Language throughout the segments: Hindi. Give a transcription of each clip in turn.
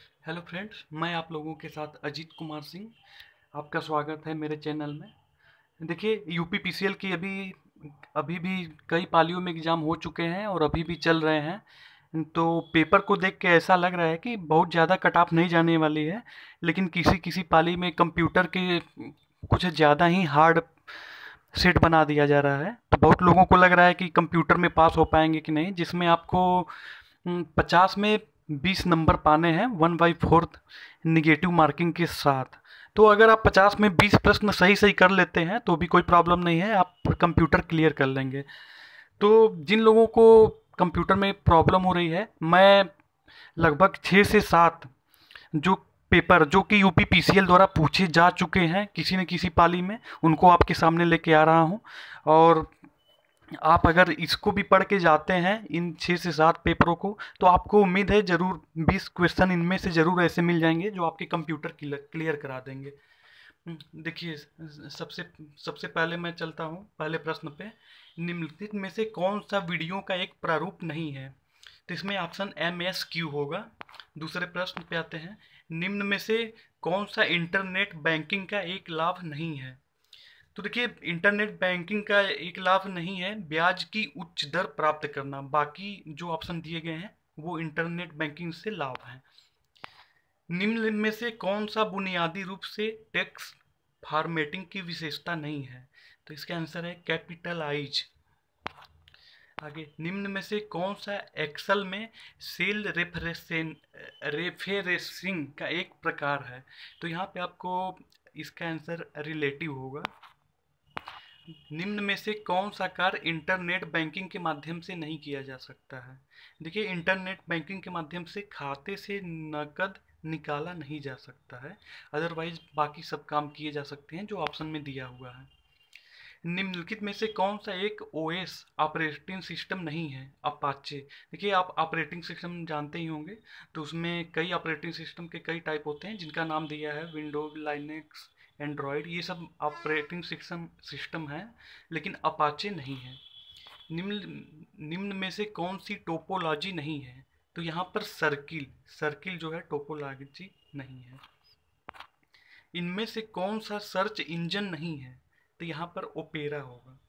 हेलो फ्रेंड्स, मैं आप लोगों के साथ अजीत कुमार सिंह। आपका स्वागत है मेरे चैनल में। देखिए, यूपी पीसीएल की अभी अभी भी कई पालियों में एग्ज़ाम हो चुके हैं और अभी भी चल रहे हैं। तो पेपर को देख के ऐसा लग रहा है कि बहुत ज़्यादा कट ऑफ नहीं जाने वाली है, लेकिन किसी किसी पाली में कंप्यूटर के कुछ ज़्यादा ही हार्ड सेट बना दिया जा रहा है। तो बहुत लोगों को लग रहा है कि कंप्यूटर में पास हो पाएंगे कि नहीं, जिसमें आपको 50 में 20 नंबर पाने हैं 1/4 निगेटिव मार्किंग के साथ। तो अगर आप 50 में 20 प्रश्न सही सही कर लेते हैं तो भी कोई प्रॉब्लम नहीं है, आप कंप्यूटर क्लियर कर लेंगे। तो जिन लोगों को कंप्यूटर में प्रॉब्लम हो रही है, मैं लगभग 6 से 7 जो पेपर जो कि यूपी पीसीएल द्वारा पूछे जा चुके हैं किसी न किसी पाली में, उनको आपके सामने लेके आ रहा हूँ। और आप अगर इसको भी पढ़ के जाते हैं इन 6 से 7 पेपरों को, तो आपको उम्मीद है जरूर 20 क्वेश्चन इनमें से जरूर ऐसे मिल जाएंगे जो आपके कंप्यूटर क्लियर करा देंगे। देखिए, सबसे सबसे पहले मैं चलता हूँ पहले प्रश्न पे। निम्नलिखित में से कौन सा वीडियो का एक प्रारूप नहीं है? तो इसमें ऑप्शन MSQ होगा। दूसरे प्रश्न पे आते हैं। निम्न में से कौन सा इंटरनेट बैंकिंग का एक लाभ नहीं है? तो देखिए, इंटरनेट बैंकिंग का एक लाभ नहीं है ब्याज की उच्च दर प्राप्त करना। बाकी जो ऑप्शन दिए गए हैं वो इंटरनेट बैंकिंग से लाभ है। निम्न में से कौन सा बुनियादी रूप से टेक्स्ट फॉर्मेटिंग की विशेषता नहीं है? तो इसका आंसर है कैपिटलाइज। आगे, निम्न में से कौन सा एक्सेल में सेल रेफरेंसिंग का एक प्रकार है? तो यहाँ पे आपको इसका आंसर रिलेटिव होगा। निम्न में से कौन सा कार्य इंटरनेट बैंकिंग के माध्यम से नहीं किया जा सकता है? देखिए, इंटरनेट बैंकिंग के माध्यम से खाते से नकद निकाला नहीं जा सकता है, अदरवाइज बाकी सब काम किए जा सकते हैं जो ऑप्शन में दिया हुआ है। निम्नलिखित में से कौन सा एक ओएस ऑपरेटिंग सिस्टम नहीं है? अपाचे। देखिए, आप ऑपरेटिंग सिस्टम जानते ही होंगे, तो उसमें कई ऑपरेटिंग सिस्टम के कई टाइप होते हैं जिनका नाम दिया है विंडोज, लाइनेक्स, एंड्रॉयड, ये सब ऑपरेटिंग सिस्टम सिस्टम है, लेकिन अपाचे नहीं है। निम्न निम्न में से कौन सी टोपोलॉजी नहीं है? तो यहाँ पर सर्किल सर्किल जो है टोपोलॉजी नहीं है। इनमें से कौन सा सर्च इंजन नहीं है? तो यहाँ पर ओपेरा होगा।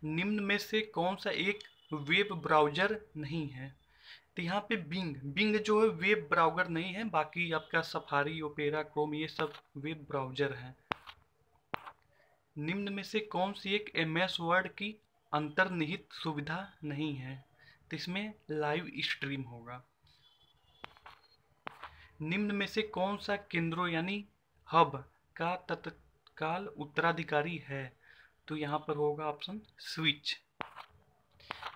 निम्न में से कौन सा एक वेब ब्राउज़र नहीं है? तो यहाँ पे बिंग बिंग जो है वेब ब्राउज़र नहीं है, बाकी आपका सफारी, ओपेरा, क्रोम ये सब वेब ब्राउज़र हैं। निम्न में से कौन सी एक MS वर्ड की अंतर्निहित सुविधा नहीं है? तो इसमें लाइव स्ट्रीम होगा। निम्न में से कौन सा केंद्रों यानी हब का तत्काल उत्तराधिकारी है? तो यहाँ पर होगा ऑप्शन स्विच।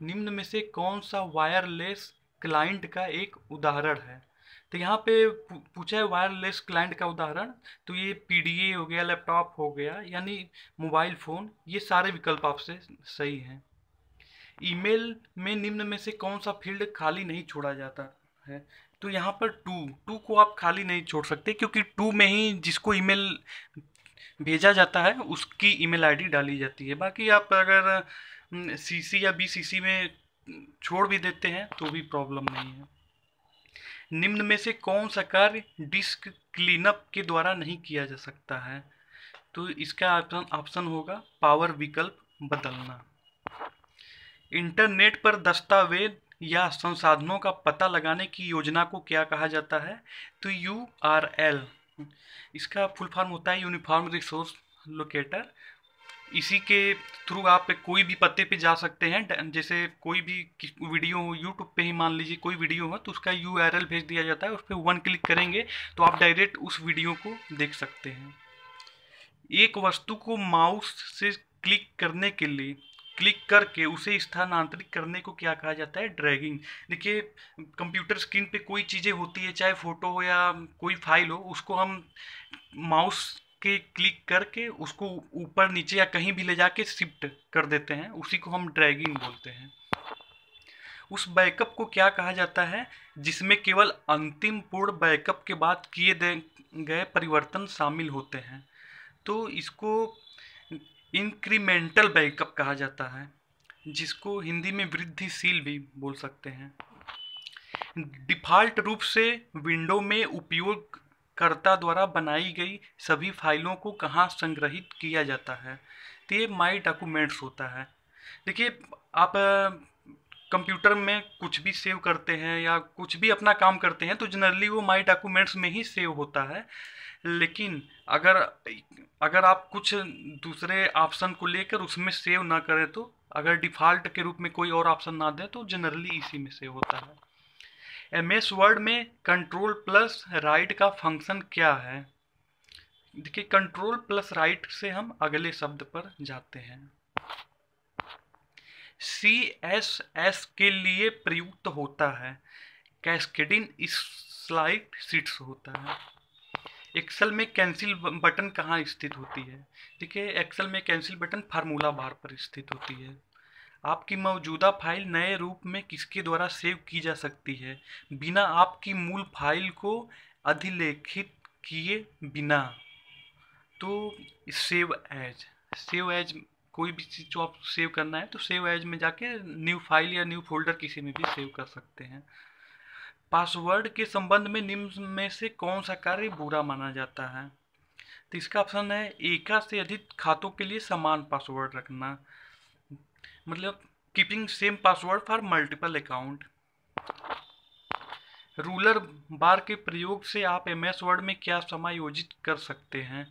निम्न में से कौन सा वायरलेस क्लाइंट का एक उदाहरण है? तो यहाँ पे पूछा है वायरलेस क्लाइंट का उदाहरण, तो ये PDA हो गया, लैपटॉप हो गया, यानी मोबाइल फ़ोन, ये सारे विकल्प आपसे सही हैं। ईमेल में निम्न में से कौन सा फील्ड खाली नहीं छोड़ा जाता है? तो यहाँ पर टू टू को आप खाली नहीं छोड़ सकते, क्योंकि टू में ही जिसको ईमेल भेजा जाता है उसकी ईमेल आईडी डाली जाती है। बाकी आप अगर CC या BCC में छोड़ भी देते हैं तो भी प्रॉब्लम नहीं है। निम्न में से कौन सा कार्य डिस्क क्लीनअप के द्वारा नहीं किया जा सकता है? तो इसका ऑप्शन होगा पावर विकल्प बदलना। इंटरनेट पर दस्तावेज या संसाधनों का पता लगाने की योजना को क्या कहा जाता है? तो URL। इसका फुल फॉर्म होता है यूनिफॉर्म रिसोर्स लोकेटर। इसी के थ्रू आप कोई भी पते पे जा सकते हैं। जैसे कोई भी वीडियो हो, यूट्यूब पे ही मान लीजिए कोई वीडियो हो, तो उसका URL भेज दिया जाता है, उस पर 1 क्लिक करेंगे तो आप डायरेक्ट उस वीडियो को देख सकते हैं। एक वस्तु को माउस से क्लिक करके उसे स्थानांतरित करने को क्या कहा जाता है? ड्रैगिंग। देखिए, कंप्यूटर स्क्रीन पे कोई चीज़ें होती है, चाहे फोटो हो या कोई फाइल हो, उसको हम माउस के क्लिक करके उसको ऊपर नीचे या कहीं भी ले जाके शिफ्ट कर देते हैं, उसी को हम ड्रैगिंग बोलते हैं। उस बैकअप को क्या कहा जाता है जिसमें केवल अंतिम पूर्ण बैकअप के बाद किए गए परिवर्तन शामिल होते हैं? तो इसको इंक्रीमेंटल बैकअप कहा जाता है, जिसको हिंदी में वृद्धिशील भी बोल सकते हैं। डिफ़ॉल्ट रूप से विंडो में उपयोगकर्ता द्वारा बनाई गई सभी फाइलों को कहाँ संग्रहित किया जाता है, तो ये माई डॉक्यूमेंट्स होता है। देखिए, आप कंप्यूटर में कुछ भी सेव करते हैं या कुछ भी अपना काम करते हैं तो जनरली वो माई डॉक्यूमेंट्स में ही सेव होता है। लेकिन अगर अगर आप कुछ दूसरे ऑप्शन को लेकर उसमें सेव ना करें, तो अगर डिफ़ॉल्ट के रूप में कोई और ऑप्शन ना दें तो जनरली इसी में सेव होता है। एमएस वर्ड में कंट्रोल प्लस राइट का फंक्शन क्या है? देखिए, कंट्रोल प्लस राइट से हम अगले शब्द पर जाते हैं। CSS के लिए प्रयुक्त होता है, कैस्केडिंग स्लाइड शीट्स होता है। एक्सेल में कैंसिल बटन कहाँ स्थित होती है? देखिए, एक्सेल में कैंसिल बटन फार्मूला बार पर स्थित होती है। आपकी मौजूदा फाइल नए रूप में किसके द्वारा सेव की जा सकती है बिना आपकी मूल फाइल को अधिलेखित किए बिना? तो सेव एज कोई भी चीज़ जो आप सेव करना है तो सेव एज में जाके न्यू फाइल या न्यू फोल्डर किसी में भी सेव कर सकते हैं। पासवर्ड के संबंध में निम्न में से कौन सा कार्य बुरा माना जाता है? तो इसका ऑप्शन है एक से अधिक खातों के लिए समान पासवर्ड रखना, मतलब keeping same password for multiple account. Ruler bar के प्रयोग से आप एमएस वर्ड में क्या समायोजित कर सकते हैं?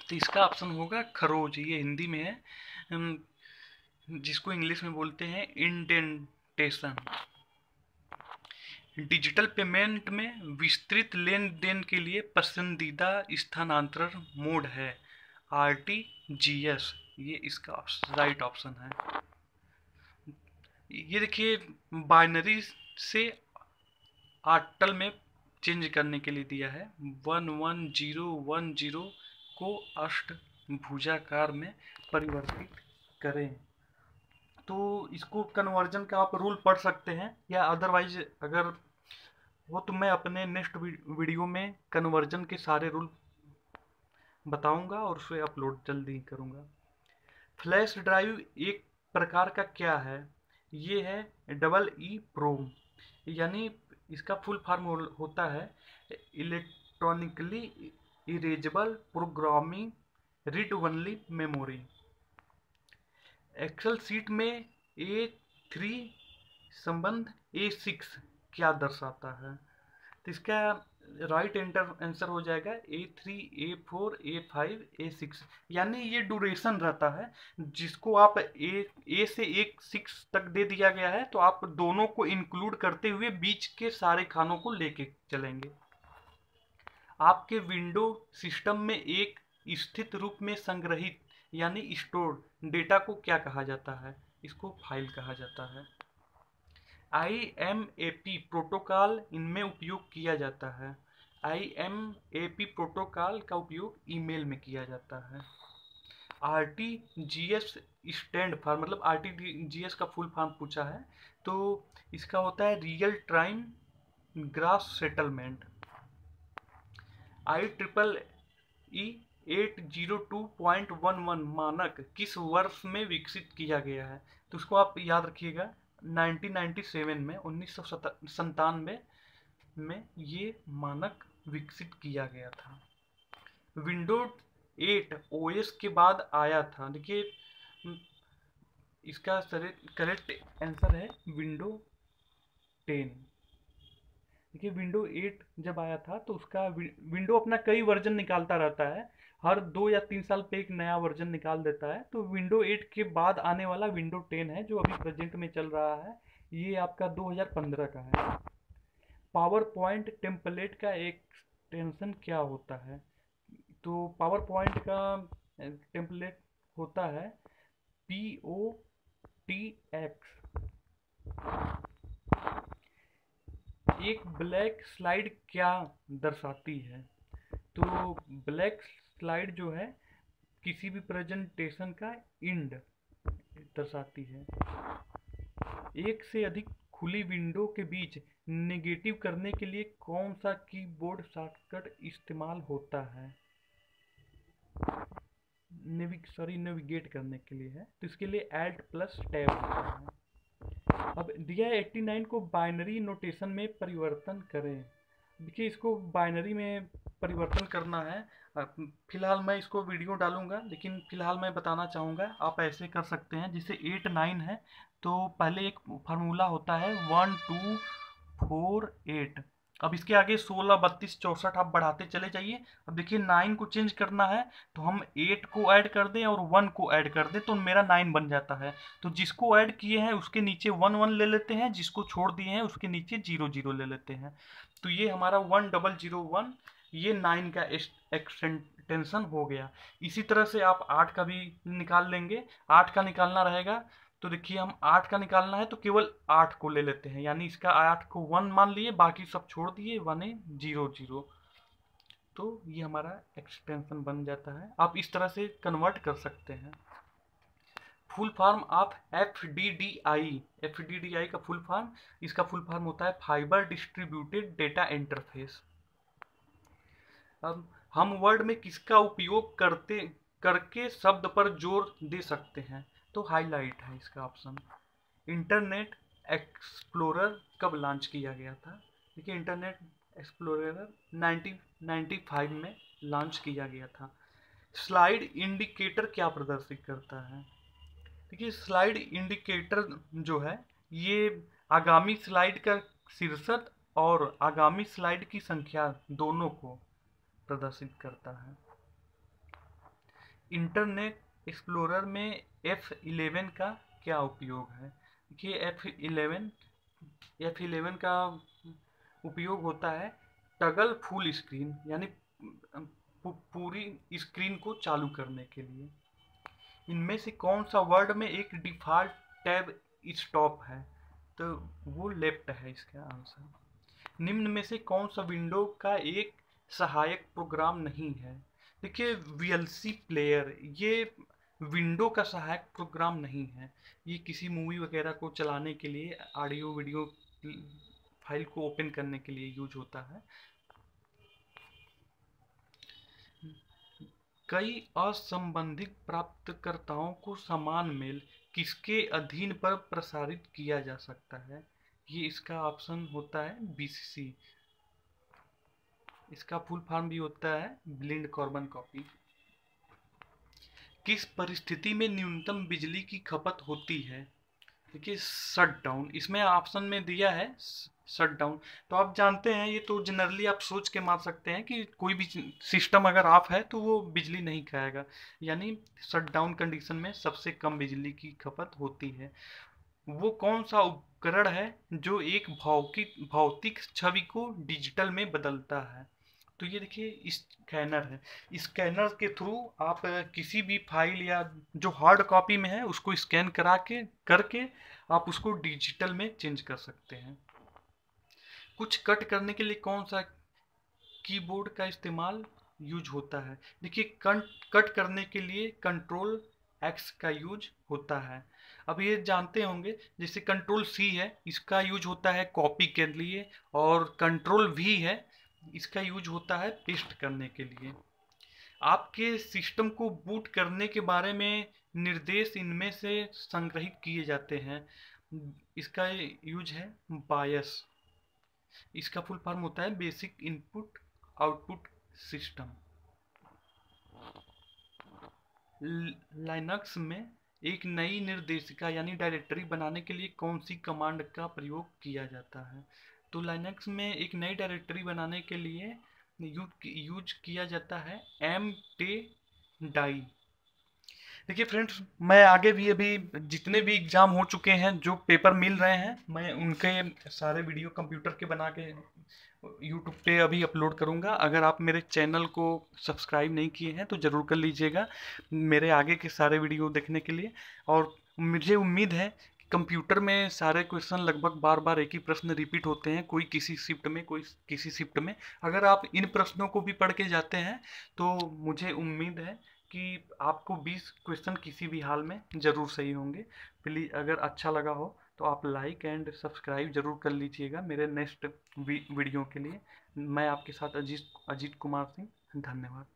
तो इसका ऑप्शन होगा खरोज। ये हिंदी में है, जिसको इंग्लिश में बोलते हैं इंडेंटेशन। डिजिटल पेमेंट में विस्तृत लेन देन के लिए पसंदीदा स्थानांतरण मोड है RTGS। ये इसका राइट ऑप्शन है। ये देखिए, बाइनरी से ऑक्टल में चेंज करने के लिए दिया है। 11010 को अष्टभुजाकार में परिवर्तित करें। तो इसको कन्वर्जन का आप रूल पढ़ सकते हैं, या अदरवाइज अगर वो तो मैं अपने नेक्स्ट वीडियो में कन्वर्जन के सारे रूल बताऊंगा और उसे अपलोड जल्दी ही करूंगा। फ्लैश ड्राइव एक प्रकार का क्या है? ये है EEPROM, यानी इसका फुल फॉर्म होता है electronically erasable programming read only memory. Excel sheet में A3 संबंध A6 क्या दर्शाता है? तो इसका राइट आंसर हो जाएगा A3, A4, A5, A6, यानी ये ड्यूरेशन रहता है। जिसको आप ए से A6 तक दे दिया गया है तो आप दोनों को इंक्लूड करते हुए बीच के सारे खानों को लेके चलेंगे। आपके विंडो सिस्टम में एक स्थित रूप में संग्रहित यानी स्टोर्ड डेटा को क्या कहा जाता है? इसको फाइल कहा जाता है। IMAP प्रोटोकॉल इनमें उपयोग किया जाता है। IMAP प्रोटोकॉल का उपयोग ईमेल में किया जाता है। RTGS स्टैंड फॉर, मतलब RTGS का फुल फॉर्म पूछा है तो इसका होता है real time gross settlement. IEEE 802.11 मानक किस वर्ष में विकसित किया गया है? तो उसको आप याद रखिएगा, 1997 में 1997 में ये मानक विकसित किया गया था। विंडोज 8 OS के बाद आया था। देखिए, इसका करेक्ट आंसर है विंडो 10। देखिए, विंडो 8 जब आया था तो उसका विंडो अपना कई वर्जन निकालता रहता है, हर 2 या 3 साल पे एक नया वर्जन निकाल देता है। तो विंडो 8 के बाद आने वाला विंडो 10 है जो अभी प्रेजेंट में चल रहा है, ये आपका 2015 का है। पावर पॉइंट टेम्पलेट का एक्सटेंशन क्या होता है? तो पावर पॉइंट का टेम्पलेट होता है POTX। एक ब्लैक स्लाइड क्या दर्शाती है? तो ब्लैक स्लाइड जो है किसी भी प्रेजेंटेशन का एंड दर्शाती है। एक से अधिक खुली विंडो के बीच नेगेटिव करने के लिए कौन सा कीबोर्ड शॉर्टकट इस्तेमाल होता है? नेविगेट करने के लिए है, तो इसके लिए Alt+Tab होता है। अब दिया है 89 को बाइनरी नोटेशन में परिवर्तन करें। देखिए इसको बाइनरी में परिवर्तन करना है। फिलहाल मैं इसको वीडियो डालूंगा, लेकिन फिलहाल मैं बताना चाहूँगा आप ऐसे कर सकते हैं। जैसे 8 9 है तो पहले एक फार्मूला होता है 1 2 4 8। अब इसके आगे 16 32 64 आप बढ़ाते चले जाइए। अब देखिए 9 को चेंज करना है तो हम 8 को ऐड कर दें और 1 को ऐड कर दें तो मेरा 9 बन जाता है। तो जिसको ऐड किए हैं उसके नीचे 1 1 ले लेते हैं, जिसको छोड़ दिए हैं उसके नीचे 0 0 ले लेते हैं। तो ये हमारा 1001 ये 9 का एक्सटेंशन हो गया। इसी तरह से आप 8 का भी निकाल लेंगे। 8 का निकालना रहेगा तो देखिए हम 8 का निकालना है तो केवल 8 को ले लेते हैं, यानी इसका 8 को 1 मान लिए, बाकी सब छोड़ दिए, 1 0 0। तो ये हमारा एक्सटेंशन बन जाता है। आप इस तरह से कन्वर्ट कर सकते हैं। Full form of F D D I का फुल फॉर्म, इसका फुल फॉर्म होता है फाइबर डिस्ट्रीब्यूटेड डेटा इंटरफेस। अब हम वर्ड में किसका उपयोग करके शब्द पर जोर दे सकते हैं, तो हाईलाइट है इसका ऑप्शन। इंटरनेट एक्सप्लोरर कब लॉन्च किया गया था? देखिए इंटरनेट एक्सप्लोरर 1995 में लॉन्च किया गया था। स्लाइड इंडिकेटर क्या प्रदर्शित करता है? देखिए स्लाइड इंडिकेटर जो है ये आगामी स्लाइड का शीर्षक और आगामी स्लाइड की संख्या दोनों को प्रदर्शित करता है। इंटरनेट एक्सप्लोरर में F11 का क्या उपयोग है? देखिए F11 का उपयोग होता है टगल फुल स्क्रीन, यानी पूरी स्क्रीन को चालू करने के लिए। इनमें से कौन सा वर्ड में एक डिफॉल्ट टैब स्टॉप है? तो वो लेफ्ट है इसका आंसर। निम्न में से कौन सा विंडो का एक सहायक प्रोग्राम नहीं है? देखिए VLC प्लेयर ये विंडो का सहायक प्रोग्राम नहीं है। ये किसी मूवी वगैरह को चलाने के लिए, ऑडियो वीडियो फाइल को ओपन करने के लिए यूज होता है। कई असंबंधित प्राप्तकर्ताओं को समान मेल किसके अधीन पर प्रसारित किया जा सकता है? ये इसका ऑप्शन होता है BCC। इसका फुल फॉर्म भी होता है ब्लिंड कार्बन कॉपी। किस परिस्थिति में न्यूनतम बिजली की खपत होती है? देखिए शट डाउन, इसमें ऑप्शन में दिया है शट डाउन। तो आप जानते हैं, ये तो जनरली आप सोच के मान सकते हैं कि कोई भी सिस्टम अगर ऑफ है तो वो बिजली नहीं खाएगा, यानी शट डाउन कंडीशन में सबसे कम बिजली की खपत होती है। वो कौन सा उपकरण है जो एक भौतिक छवि को डिजिटल में बदलता है? तो ये देखिए स्कैनर है। स्कैनर के थ्रू आप किसी भी फाइल या जो हार्ड कॉपी में है उसको स्कैन करके आप उसको डिजिटल में चेंज कर सकते हैं। कुछ कट करने के लिए कौन सा कीबोर्ड का इस्तेमाल यूज होता है? देखिए कट करने के लिए Ctrl+X का यूज होता है। अब ये जानते होंगे, जैसे Ctrl+C है, इसका यूज होता है कॉपी के लिए, और Ctrl+V है, इसका यूज होता है पेस्ट करने के लिए। आपके सिस्टम को बूट करने के बारे में निर्देश इनमें से संग्रहित किए जाते हैं। इसका यूज है बायस। इसका फुल फॉर्म होता है basic input output system. Linux में एक नई निर्देशिका यानी डायरेक्टरी बनाने के लिए कौन सी कमांड का प्रयोग किया जाता है? तो लाइनक्स में एक नई डायरेक्टरी बनाने के लिए यूज किया जाता है mkdir। देखिए फ्रेंड्स, मैं आगे भी अभी जितने भी एग्ज़ाम हो चुके हैं, जो पेपर मिल रहे हैं, मैं उनके सारे वीडियो कंप्यूटर के बना के यूट्यूब पे अभी अपलोड करूंगा। अगर आप मेरे चैनल को सब्सक्राइब नहीं किए हैं तो ज़रूर कर लीजिएगा मेरे आगे के सारे वीडियो देखने के लिए। और मुझे उम्मीद है कि कंप्यूटर में सारे क्वेश्चन लगभग बार बार एक ही प्रश्न रिपीट होते हैं, कोई किसी शिफ्ट में कोई किसी शिफ्ट में। अगर आप इन प्रश्नों को भी पढ़ के जाते हैं तो मुझे उम्मीद है कि आपको 20 क्वेश्चन किसी भी हाल में ज़रूर सही होंगे। प्लीज़ अगर अच्छा लगा हो तो आप लाइक एंड सब्सक्राइब ज़रूर कर लीजिएगा मेरे नेक्स्ट वीडियो के लिए। मैं आपके साथ अजीत कुमार सिंह, धन्यवाद।